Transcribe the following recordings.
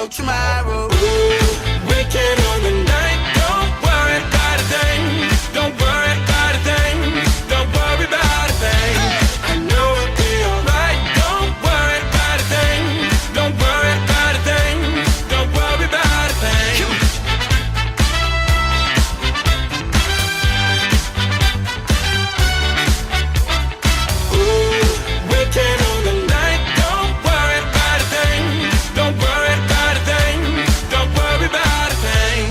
no tomorrow. Weekend on the night, don't worry about a thing. Don't worry about a thing. Don't worry about a thing. I know it'll be alright. Don't worry about a thing. Don't worry about a thing. Don't worry about a thing. Weekend on the night, don't worry about a thing. Don't worry about a thing. Don't worry about a thing.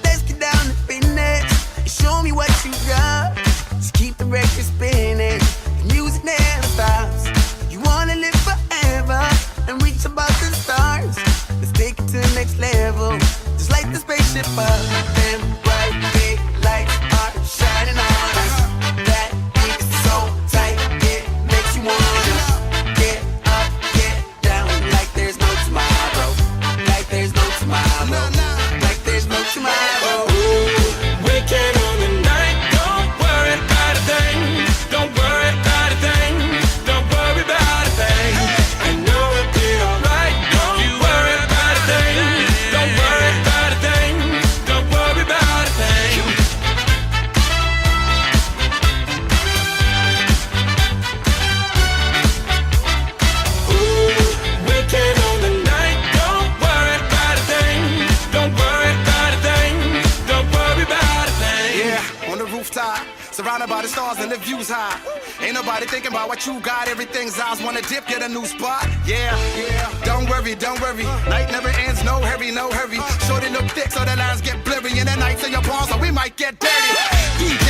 Let's get down to business and show me what you got. Just keep the record spinning, the music never stops. You wanna live forever and reach above the stars. Let's take it to the next level, just like the spaceship up. Them bright big lights are shining on us. That beat is so tight, it makes you wanna get up, get down, like there's no tomorrow, like there's no tomorrow, like there's no tomorrow. Weekend on the night, don't worry about a thing. Don't worry about a thing. Don't worry about a thing. I know it'll be alright. Don't worry about a thing. Don't worry about a thing. Don't worry about a thing. Weekend on the night, don't worry about a thing. Don't worry about a thing. Don't worry about a thing. Yeah, on the rooftop, surrounded by the stars and the views high. Ain't nobody thinking about what you got. Everything's eyes wanna dip, get a new spot. Yeah, don't worry, don't worry. Night never ends, no hurry, no hurry. Shorty look thick, so the lines get blurry. In the nights in your palms, so we might get dirty. DJ